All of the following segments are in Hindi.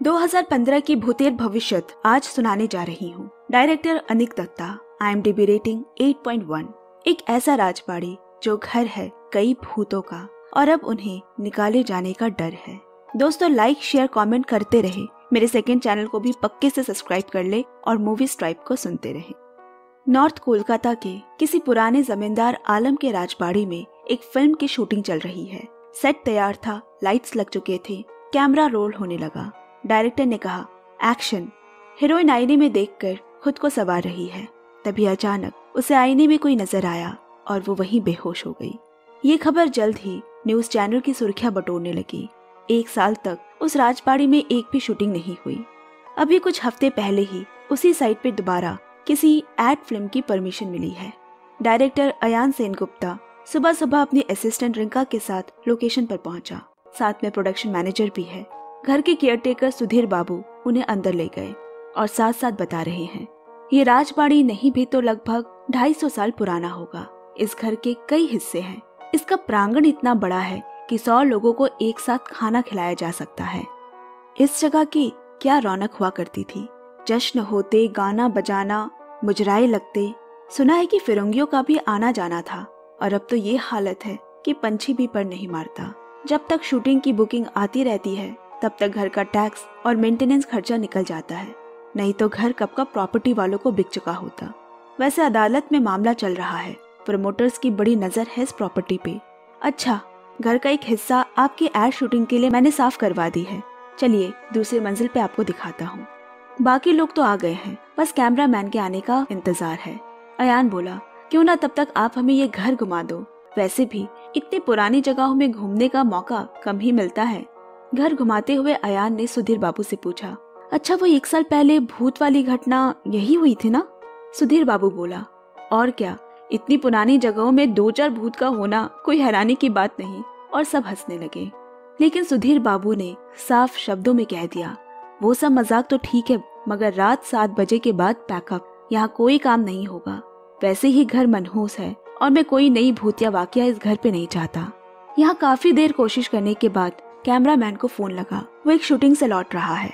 2015 की भूतेर भविष्यत आज सुनाने जा रही हूँ। Director Anik Dutta, IMDb rating 8.1। एक ऐसा राजबाड़ी जो घर है कई भूतों का और अब उन्हें निकाले जाने का डर है। दोस्तों, लाइक शेयर कमेंट करते रहे, मेरे सेकंड चैनल को भी पक्के से सब्सक्राइब कर ले और मूवी स्ट्राइप को सुनते रहे। नॉर्थ कोलकाता के किसी पुराने जमींदार आलम के राजबाड़ी में एक फिल्म की शूटिंग चल रही है। सेट तैयार था, लाइट्स लग चुके थे, कैमरा रोल होने लगा। डायरेक्टर ने कहा एक्शन। हीरोइन आईने में देखकर खुद को संवार रही है। तभी अचानक उसे आईने में कोई नजर आया और वो वहीं बेहोश हो गई। ये खबर जल्द ही न्यूज चैनल की सुर्खियां बटोरने लगी। 1 साल तक उस राजबाड़ी में एक भी शूटिंग नहीं हुई। अभी कुछ हफ्ते पहले ही उसी साइट पे दोबारा किसी एड फिल्म की परमिशन मिली है। डायरेक्टर अयान सेनगुप्ता सुबह सुबह अपनी असिस्टेंट रिंका के साथ लोकेशन पर पहुंचा। साथ में प्रोडक्शन मैनेजर भी है। घर के केयरटेकर सुधीर बाबू उन्हें अंदर ले गए और साथ साथ बता रहे हैं, ये राजबाड़ी नहीं भी तो लगभग 250 साल पुराना होगा। इस घर के कई हिस्से हैं। इसका प्रांगण इतना बड़ा है कि 100 लोगों को एक साथ खाना खिलाया जा सकता है। इस जगह की क्या रौनक हुआ करती थी। जश्न होते, गाना बजाना, मुजराए लगते। सुना है कि फिरंगियों का भी आना जाना था और अब तो ये हालत है कि पंछी भी पर नहीं मारता। जब तक शूटिंग की बुकिंग आती रहती है तब तक घर का टैक्स और मेंटेनेंस खर्चा निकल जाता है, नहीं तो घर कब का प्रॉपर्टी वालों को बिक चुका होता। वैसे अदालत में मामला चल रहा है। प्रमोटर्स की बड़ी नजर है इस प्रॉपर्टी पे। अच्छा, घर का एक हिस्सा आपकी एड शूटिंग के लिए मैंने साफ करवा दी है। चलिए दूसरी मंजिल पे आपको दिखाता हूँ। बाकी लोग तो आ गए हैं, बस कैमरा मैन के आने का इंतजार है। अयान बोला, क्यों ना तब तक आप हमें ये घर घुमा दो। वैसे भी इतनी पुरानी जगहों में घूमने का मौका कम ही मिलता है। घर घुमाते हुए अयान ने सुधीर बाबू से पूछा, अच्छा वो 1 साल पहले भूत वाली घटना यही हुई थी ना? सुधीर बाबू बोला, और क्या, इतनी पुरानी जगहों में 2-4 भूत का होना कोई हैरानी की बात नहीं। और सब हंसने लगे। लेकिन सुधीर बाबू ने साफ शब्दों में कह दिया, वो सब मजाक तो ठीक है, मगर रात 7 बजे के बाद पैकअप, यहाँ कोई काम नहीं होगा। वैसे ही घर मनहूस है और मैं कोई नई भूतिया वाकया इस घर पे नहीं चाहता। यहाँ काफी देर कोशिश करने के बाद कैमरामैन को फोन लगा। वो एक शूटिंग से लौट रहा है।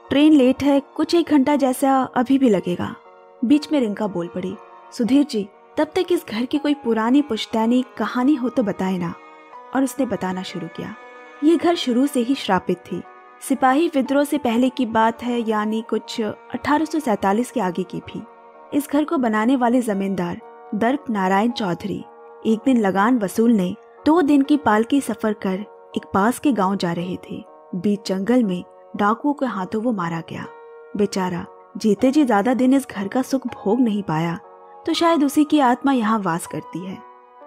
ट्रेन लेट है, कुछ 1 घंटा जैसा अभी भी लगेगा। बीच में रिंका बोल पड़ी, सुधीर जी, तब तक इस घर की कोई पुरानी पुश्तैनी कहानी हो तो बताए ना। और उसने बताना शुरू किया। ये घर शुरू से ही श्रापित थी। सिपाही विद्रोह से पहले की बात है, यानी कुछ 1847 के आगे की भी। इस घर को बनाने वाले जमींदार दर्प नारायण चौधरी एक दिन लगान वसूलने 2 दिन की पालकी सफर कर एक पास के गांव जा रहे थे। बीच जंगल में डाकुओं के हाथों वो मारा गया। बेचारा जीते जी ज्यादा दिन इस घर का सुख भोग नहीं पाया, तो शायद उसी की आत्मा यहाँ वास करती है।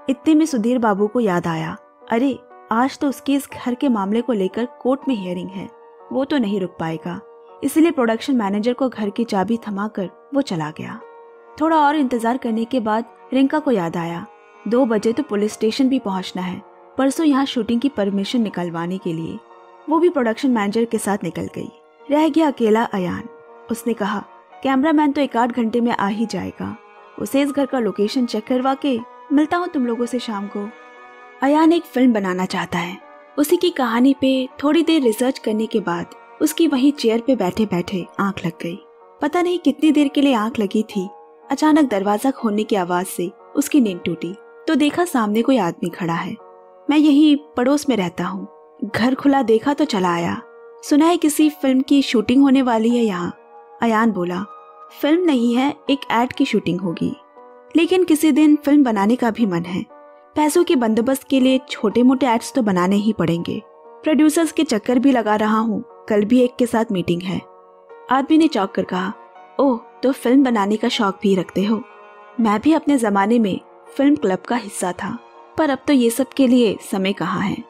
इतने में सुधीर बाबू को याद आया, अरे आज तो उसकी इस घर के मामले को लेकर कोर्ट में हियरिंग है, वो तो नहीं रुक पाएगा। इसलिए प्रोडक्शन मैनेजर को घर की चाबी थमाकर वो चला गया। थोड़ा और इंतजार करने के बाद रिंका को याद आया, 2 बजे तो पुलिस स्टेशन भी पहुंचना है, परसों यहाँ शूटिंग की परमिशन निकलवाने के लिए। वो भी प्रोडक्शन मैनेजर के साथ निकल गई। रह गया अकेला अयान। उसने कहा, कैमरामैन तो 1-8 घंटे में आ ही जाएगा। उसे इस घर का लोकेशन चेक करवा के मिलता हूँ तुम लोगों से शाम को। अयान एक फिल्म बनाना चाहता है। उसी की कहानी पे थोड़ी देर रिसर्च करने के बाद उसकी वहीं चेयर पे बैठे बैठे आंख लग गई। पता नहीं कितनी देर के लिए आंख लगी थी। अचानक दरवाजा खोलने की आवाज से उसकी नींद टूटी तो देखा सामने कोई आदमी खड़ा है। मैं यही पड़ोस में रहता हूँ। घर खुला देखा तो चला आया। सुना है किसी फिल्म की शूटिंग होने वाली है यहाँ। अयान बोला, फिल्म नहीं है, एक एड की शूटिंग होगी, लेकिन किसी दिन फिल्म बनाने का भी मन है। पैसों के बंदोबस्त के लिए छोटे मोटे एड्स तो बनाने ही पड़ेंगे। प्रोड्यूसर्स के चक्कर भी लगा रहा हूँ, कल भी एक के साथ मीटिंग है। आदमी ने चौंक कर कहा, ओह, तो फिल्म बनाने का शौक भी रखते हो? मैं भी अपने जमाने में फिल्म क्लब का हिस्सा था, पर अब तो ये सब के लिए समय कहाँ है।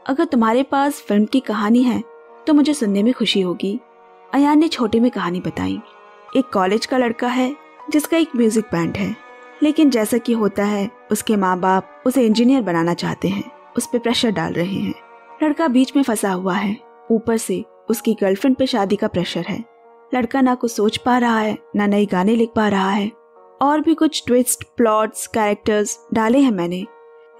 अगर तुम्हारे पास फिल्म की कहानी है तो मुझे सुनने में खुशी होगी। अयान ने छोटे में कहानी बताई। एक कॉलेज का लड़का है जिसका एक म्यूजिक बैंड है, लेकिन जैसा कि होता है उसके माँ बाप उसे इंजीनियर बनाना चाहते हैं, उस पर प्रेशर डाल रहे हैं। लड़का बीच में फंसा हुआ है, ऊपर से उसकी गर्लफ्रेंड पे शादी का प्रेशर है। लड़का ना कुछ सोच पा रहा है, ना नई गाने लिख पा रहा है। और भी कुछ ट्विस्ट, प्लॉट्स, कैरेक्टर्स डाले हैं मैंने,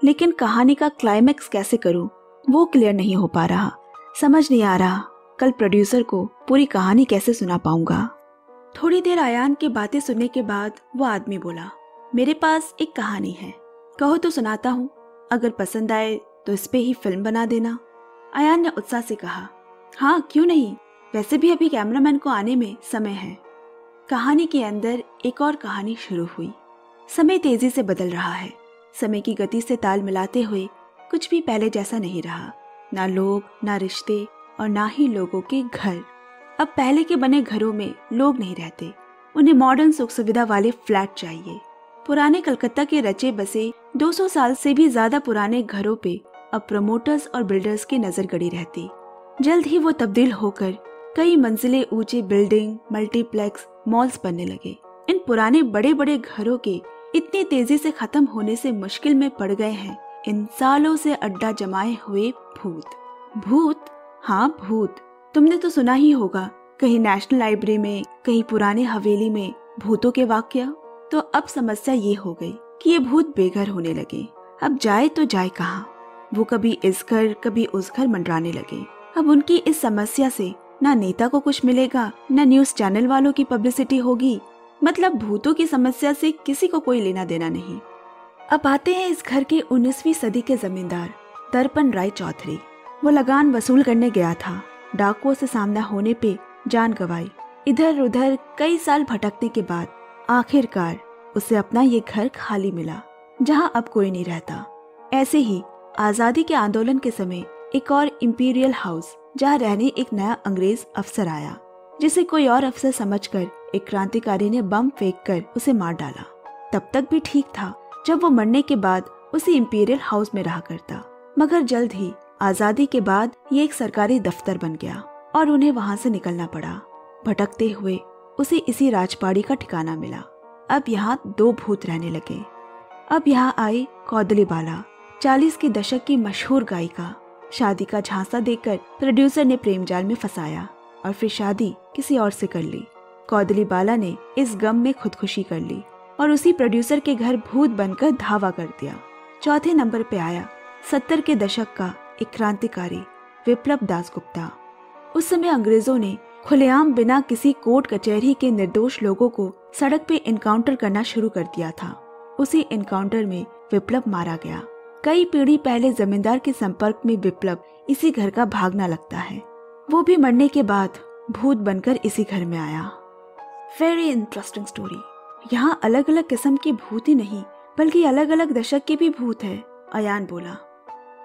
लेकिन कहानी का क्लाइमैक्स कैसे करूं वो क्लियर नहीं हो पा रहा। समझ नहीं आ रहा कल प्रोड्यूसर को पूरी कहानी कैसे सुना पाऊंगा। थोड़ी देर आयान की बातें सुनने के बाद वो आदमी बोला, मेरे पास एक कहानी है, कहो तो सुनाता हूँ, अगर पसंद आए तो इस पे ही फिल्म बना देना। आयान ने उत्साह से कहा, हाँ क्यों नहीं, वैसे भी अभी कैमरामैन को आने में समय है। कहानी के अंदर एक और कहानी शुरू हुई। समय तेजी से बदल रहा है। समय की गति से ताल मिलाते हुए कुछ भी पहले जैसा नहीं रहा, ना लोग, ना रिश्ते और ना ही लोगों के घर। अब पहले के बने घरों में लोग नहीं रहते, उन्हें मॉडर्न सुख सुविधा वाले फ्लैट चाहिए। पुराने कलकत्ता के रचे बसे 200 साल से भी ज्यादा पुराने घरों पे अब प्रमोटर्स और बिल्डर्स की नजर गड़ी रहती। जल्द ही वो तब्दील होकर कई मंजिले ऊंचे बिल्डिंग, मल्टीप्लेक्स, मॉल्स बनने लगे। इन पुराने बड़े बड़े घरों के इतनी तेजी से खत्म होने से मुश्किल में पड़ गए हैं इन सालों से अड्डा जमाए हुए भूत। भूत? हाँ भूत। तुमने तो सुना ही होगा, कहीं नेशनल लाइब्रेरी में, कहीं पुराने हवेली में भूतों के वाकया। तो अब समस्या ये हो गई कि ये भूत बेघर होने लगे। अब जाए तो जाए कहाँ? वो कभी इस घर कभी उस घर मंडराने लगे। अब उनकी इस समस्या से ना नेता को कुछ मिलेगा, ना न्यूज चैनल वालों की पब्लिसिटी होगी। मतलब भूतों की समस्या से किसी को कोई लेना देना नहीं। अब आते हैं इस घर के 19वीं सदी के जमींदार दर्पण राय चौधरी। वो लगान वसूल करने गया था, डाकुओं से सामना होने पे जान गंवाई। इधर उधर कई साल भटकने के बाद आखिरकार उसे अपना ये घर खाली मिला, जहाँ अब कोई नहीं रहता। ऐसे ही आजादी के आंदोलन के समय एक और इंपीरियल हाउस, जहाँ रहने एक नया अंग्रेज अफसर आया, जिसे कोई और अफसर समझकर एक क्रांतिकारी ने बम फेंककर उसे मार डाला। तब तक भी ठीक था जब वो मरने के बाद उसी इंपीरियल हाउस में रहा करता, मगर जल्द ही आजादी के बाद ये एक सरकारी दफ्तर बन गया और उन्हें वहाँ से निकलना पड़ा। भटकते हुए उसे इसी राजपाड़ी का ठिकाना मिला। अब यहाँ 2 भूत रहने लगे। अब यहाँ आई कौदली बाला, 40 के दशक की मशहूर गायिका। शादी का झांसा देकर प्रोड्यूसर ने प्रेम जाल में फंसाया और फिर शादी किसी और से कर ली। कौदली बाला ने इस गम में खुदकुशी कर ली और उसी प्रोड्यूसर के घर भूत बनकर धावा कर दिया। चौथे नंबर पे आया 70 के दशक का एक क्रांतिकारी विप्लव दासगुप्ता। उस समय अंग्रेजों ने खुलेआम बिना किसी कोर्ट कचहरी के निर्दोष लोगों को सड़क पे इनकाउंटर करना शुरू कर दिया था। उसी इनकाउंटर में विप्लव मारा गया। कई पीढ़ी पहले जमींदार के संपर्क में विप्लव इसी घर का भागना लगता है। वो भी मरने के बाद भूत बनकर इसी घर में आया। Very interesting story. यहाँ अलग अलग किस्म के भूत ही नहीं बल्कि अलग अलग दशक के भी भूत है, अयान बोला।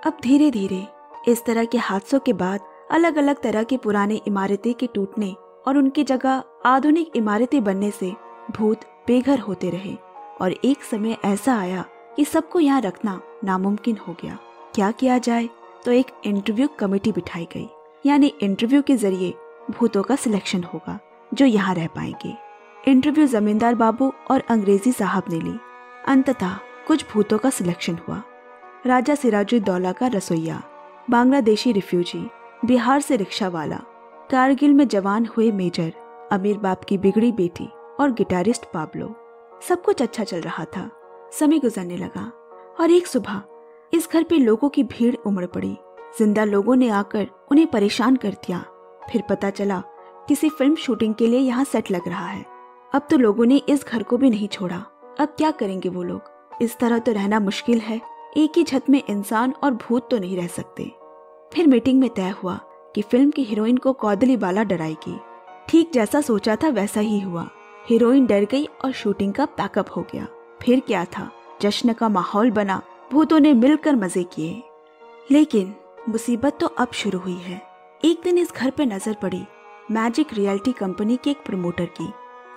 अब धीरे धीरे इस तरह के हादसों के बाद अलग अलग तरह की पुरानी इमारतें के टूटने और उनकी जगह आधुनिक इमारतें बनने से भूत बेघर होते रहे और एक समय ऐसा आया कि सबको यहाँ रखना नामुमकिन हो गया। क्या किया जाए? तो एक इंटरव्यू कमेटी बिठाई गई, यानी इंटरव्यू के जरिए भूतों का सिलेक्शन होगा जो यहाँ रह पाएंगे। इंटरव्यू जमींदार बाबू और अंग्रेजी साहब ने ली। अंततः कुछ भूतों का सिलेक्शन हुआ। राजा सिराजुद्दौला का रसोइया, बांग्लादेशी रिफ्यूजी, बिहार से रिक्शा वाला, कारगिल में जवान हुए मेजर, अमीर बाप की बिगड़ी बेटी और गिटारिस्ट पाब्लो। सब कुछ अच्छा चल रहा था। समय गुजरने लगा और एक सुबह इस घर पे लोगों की भीड़ उमड़ पड़ी। जिंदा लोगों ने आकर उन्हें परेशान कर दिया। फिर पता चला किसी फिल्म शूटिंग के लिए यहाँ सेट लग रहा है। अब तो लोगों ने इस घर को भी नहीं छोड़ा। अब क्या करेंगे वो लोग? इस तरह तो रहना मुश्किल है। एक ही छत में इंसान और भूत तो नहीं रह सकते। फिर मीटिंग में तय हुआ कि फिल्म की हीरोइन को कौदली बाला डराएगी। ठीक जैसा सोचा था वैसा ही हुआ। हीरोइन डर गई और शूटिंग का पैकअप हो गया। फिर क्या था, जश्न का माहौल बना। भूतों ने मिलकर मजे किए। लेकिन मुसीबत तो अब शुरू हुई है। एक दिन इस घर पे नजर पड़ी मैजिक रियल्टी कंपनी के एक प्रमोटर की।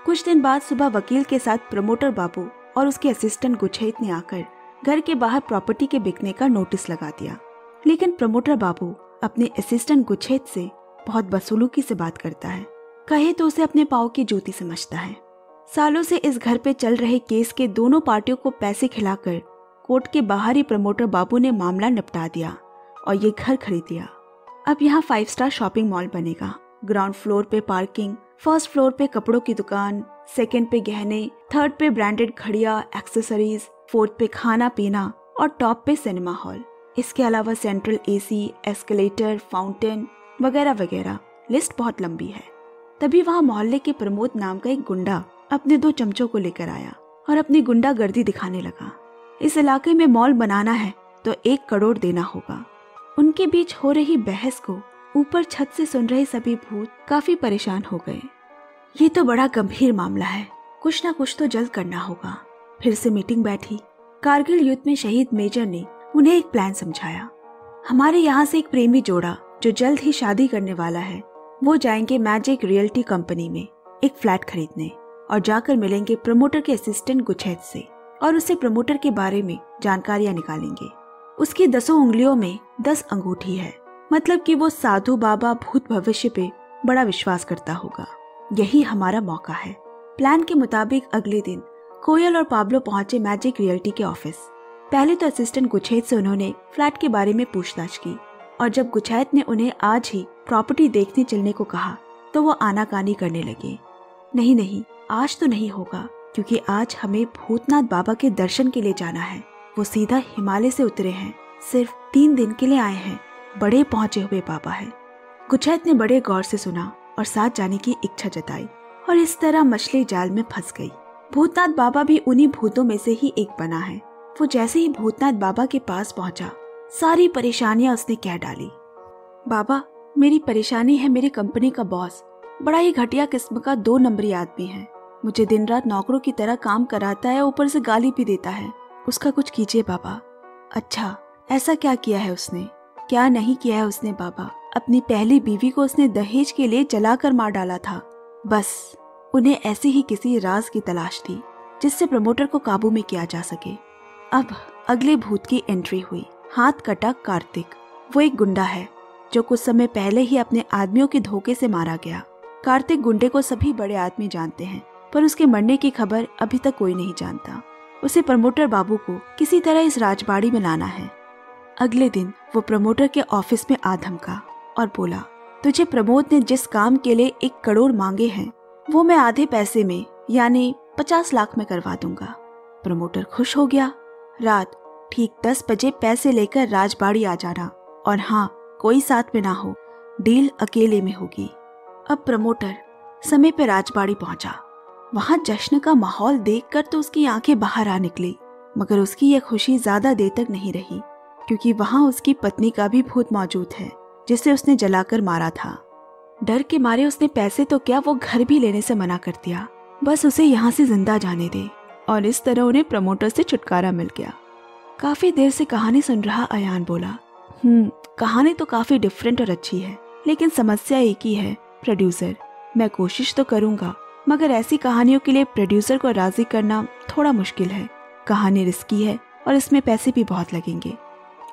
कुछ दिन बाद सुबह वकील के साथ प्रमोटर बाबू और उसके असिस्टेंट गुच्छेत ने आकर घर के बाहर प्रॉपर्टी के बिकने का नोटिस लगा दिया। लेकिन प्रमोटर बाबू अपने असिस्टेंट गुच्छेत से बहुत बदसलूकी से बात करता है। कहे तो उसे अपने पाँव की जूती समझता है। सालों से इस घर पे चल रहे केस के दोनों पार्टियों को पैसे खिलाकर कोर्ट के बाहर ही प्रमोटर बाबू ने मामला निपटा दिया और ये घर खरीद लिया। अब यहाँ 5 स्टार शॉपिंग मॉल बनेगा। ग्राउंड फ्लोर पे पार्किंग, फर्स्ट फ्लोर पे कपड़ों की दुकान, सेकंड पे गहने, थर्ड पे ब्रांडेड घड़ियां, एक्सेसरीज, फोर्थ पे खाना पीना और टॉप पे सिनेमा हॉल। इसके अलावा सेंट्रल एसी, एस्केलेटर, फाउंटेन वगैरह वगैरह। लिस्ट बहुत लंबी है। तभी वहाँ मोहल्ले के प्रमोद नाम का एक गुंडा अपने 2 चमचों को लेकर आया और अपनी गुंडागर्दी दिखाने लगा। इस इलाके में मॉल बनाना है तो 1 करोड़ देना होगा। उनके बीच हो रही बहस को ऊपर छत से सुन रहे सभी भूत काफी परेशान हो गए। ये तो बड़ा गंभीर मामला है, कुछ ना कुछ तो जल्द करना होगा। फिर से मीटिंग बैठी। कारगिल युद्ध में शहीद मेजर ने उन्हें एक प्लान समझाया। हमारे यहाँ से एक प्रेमी जोड़ा जो जल्द ही शादी करने वाला है, वो जाएंगे मैजिक रियल्टी कंपनी में एक फ्लैट खरीदने और जाकर मिलेंगे प्रमोटर के असिस्टेंट गुछैत से और उससे प्रमोटर के बारे में जानकारियां निकालेंगे। उसकी 10 उंगलियों में 10 अंगूठी है, मतलब कि वो साधु बाबा भूत भविष्य पे बड़ा विश्वास करता होगा। यही हमारा मौका है। प्लान के मुताबिक अगले दिन कोयल और पाब्लो पहुंचे मैजिक रियल्टी के ऑफिस। पहले तो असिस्टेंट गुछैत से उन्होंने फ्लैट के बारे में पूछताछ की और जब गुछैत ने उन्हें आज ही प्रॉपर्टी देखने चलने को कहा तो वो आनाकानी करने लगे। नहीं, आज तो नहीं होगा, क्योंकि आज हमें भूतनाथ बाबा के दर्शन के लिए जाना है। वो सीधा हिमालय से उतरे हैं, सिर्फ 3 दिन के लिए आए हैं। बड़े पहुंचे हुए बाबा है। गुछैत ने बड़े गौर से सुना और साथ जाने की इच्छा जताई और इस तरह मछली जाल में फंस गई। भूतनाथ बाबा भी उन्हीं भूतों में से ही एक बना है। वो जैसे ही भूतनाथ बाबा के पास पहुंचा, सारी परेशानियां उसने कह डाली। बाबा, मेरी परेशानी है, मेरी कंपनी का बॉस बड़ा ही घटिया किस्म का 2 नंबरी आदमी है। मुझे दिन रात नौकरों की तरह काम कराता है, ऊपर से गाली भी देता है। उसका कुछ कीजिए बाबा। अच्छा, ऐसा क्या किया है उसने? क्या नहीं किया है उसने बाबा? अपनी पहली बीवी को उसने दहेज के लिए जलाकर मार डाला था। बस उन्हें ऐसी ही किसी राज की तलाश थी जिससे प्रमोटर को काबू में किया जा सके। अब अगले भूत की एंट्री हुई। हाथ कटा कार्तिक। वो एक गुंडा है जो कुछ समय पहले ही अपने आदमियों के धोखे से मारा गया। कार्तिक गुंडे को सभी बड़े आदमी जानते हैं, पर उसके मरने की खबर अभी तक कोई नहीं जानता। उसे प्रमोटर बाबू को किसी तरह इस राजबाड़ी में लाना है। अगले दिन वो प्रमोटर के ऑफिस में आ धमका और बोला, तुझे प्रमोद ने जिस काम के लिए 1 करोड़ मांगे हैं वो मैं आधे पैसे में यानी 50 लाख में करवा दूंगा। प्रमोटर खुश हो गया। रात ठीक 10 बजे पैसे लेकर राजबाड़ी आ जाना, और हाँ, कोई साथ में ना हो, डील अकेले में होगी। अब प्रमोटर समय पे राजबाड़ी पहुंचा। वहां जश्न का माहौल देखकर तो उसकी आंखें बाहर आ निकली, मगर उसकी यह खुशी ज्यादा देर तक नहीं रही, क्योंकि वहां उसकी पत्नी का भी भूत मौजूद है जिसे उसने जलाकर मारा था। डर के मारे उसने पैसे तो क्या, वो घर भी लेने से मना कर दिया। बस उसे यहाँ से जिंदा जाने दे। और इस तरह उन्हें प्रमोटर से छुटकारा मिल गया। काफी देर से कहानी सुन रहा अयान बोला, कहानी तो काफी डिफरेंट और अच्छी है, लेकिन समस्या एक ही है, प्रोड्यूसर। मैं कोशिश तो करूंगा, मगर ऐसी कहानियों के लिए प्रोड्यूसर को राजी करना थोड़ा मुश्किल है। कहानी रिस्की है और इसमें पैसे भी बहुत लगेंगे।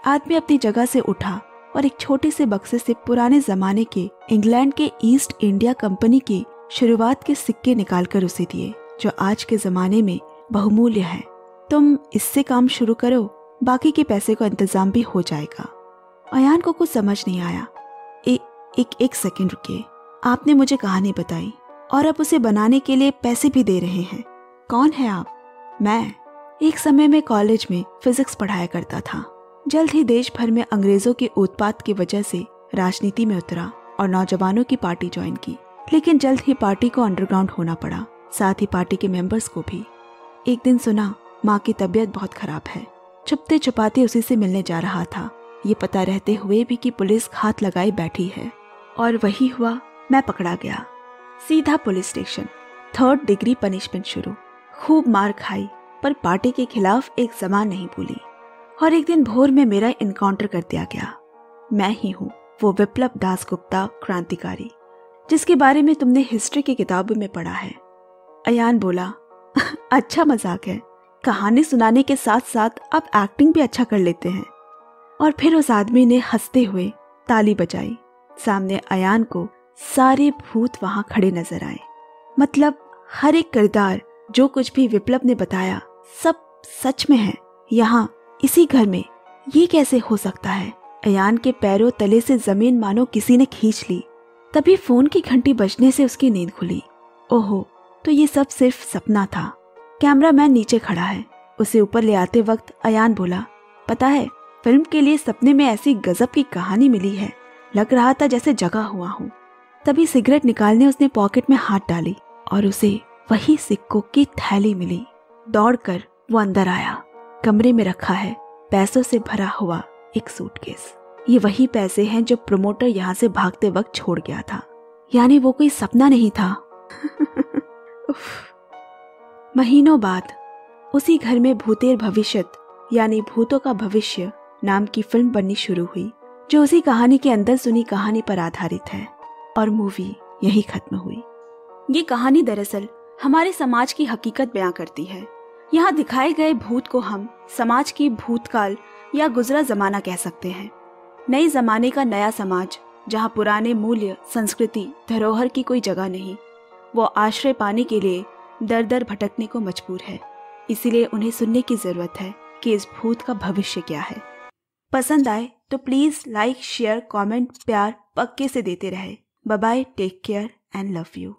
आदमी अपनी जगह से उठा और एक छोटे से बक्से से पुराने जमाने के इंग्लैंड के ईस्ट इंडिया कंपनी के शुरुआत के सिक्के निकालकर उसे दिए, जो आज के जमाने में बहुमूल्य है। तुम इससे काम शुरू करो, बाकी के पैसे का इंतजाम भी हो जाएगा। अयान को कुछ समझ नहीं आया। एक सेकंड रुकिए, आपने मुझे कहानी बताई और अब उसे बनाने के लिए पैसे भी दे रहे हैं। कौन है आप? मैं एक समय में कॉलेज में फिजिक्स पढ़ाया करता था। जल्द ही देश भर में अंग्रेजों के उत्पात की वजह से राजनीति में उतरा और नौजवानों की पार्टी ज्वाइन की, लेकिन जल्द ही पार्टी को अंडरग्राउंड होना पड़ा, साथ ही पार्टी के मेंबर्स को भी। एक दिन सुना माँ की तबीयत बहुत खराब है। छुपते छुपाते उसी से मिलने जा रहा था, ये पता रहते हुए भी कि पुलिस हाथ लगाए बैठी है। और वही हुआ, मैं पकड़ा गया। सीधा police station. 3rd degree punishment शुरू। खूब मार खाई, पर पार्टी के खिलाफ एक जबान नहीं बोली। और एक दिन भोर में मेरा इनकाउंटर कर दिया गया। मैं ही हूँ वो विप्लव दासगुप्ता क्रांतिकारी, जिसके बारे में तुमने हिस्ट्री की किताबों में पढ़ा है। अयान बोला, अच्छा मजाक है, कहानी सुनाने के साथ साथ आप एक्टिंग भी अच्छा कर लेते हैं। और फिर उस आदमी ने हंसते हुए ताली बजाई। सामने अयान को सारे भूत वहां खड़े नजर आए। मतलब हर एक किरदार, जो कुछ भी विप्लव ने बताया, सब सच में है। यहाँ इसी घर में ये कैसे हो सकता है? अयान के पैरों तले से जमीन मानो किसी ने खींच ली। तभी फोन की घंटी बजने से उसकी नींद खुली। ओहो, तो ये सब सिर्फ सपना था। कैमरामैन नीचे खड़ा है। उसे ऊपर ले आते वक्त अयान बोला, पता है, फिल्म के लिए सपने में ऐसी गजब की कहानी मिली है, लग रहा था जैसे जगा हुआ हूँ। तभी सिगरेट निकालने उसने पॉकेट में हाथ डाली और उसे वही सिक्कों की थैली मिली। दौड़कर वो अंदर आया। कमरे में रखा है पैसों से भरा हुआ एक सूटकेस। ये वही पैसे हैं जो प्रमोटर यहाँ से भागते वक्त छोड़ गया था। यानी वो कोई सपना नहीं था। महीनों बाद उसी घर में भूतेर भविष्यत यानी भूतों का भविष्य नाम की फिल्म बननी शुरू हुई, जो उसी कहानी के अंदर सुनी कहानी पर आधारित है। और मूवी यही खत्म हुई। ये कहानी दरअसल हमारे समाज की हकीकत बयां करती है। यहाँ दिखाए गए भूत को हम समाज की भूतकाल या गुजरा जमाना कह सकते हैं। नए जमाने का नया समाज, जहाँ पुराने मूल्य, संस्कृति, धरोहर की कोई जगह नहीं। वो आश्रय पाने के लिए दर दर भटकने को मजबूर है। इसीलिए उन्हें सुनने की जरूरत है कि इस भूत का भविष्य क्या है। पसंद आए तो प्लीज लाइक, शेयर, कमेंट, प्यार पक्के से देते रहे। Bye bye, take care and love you.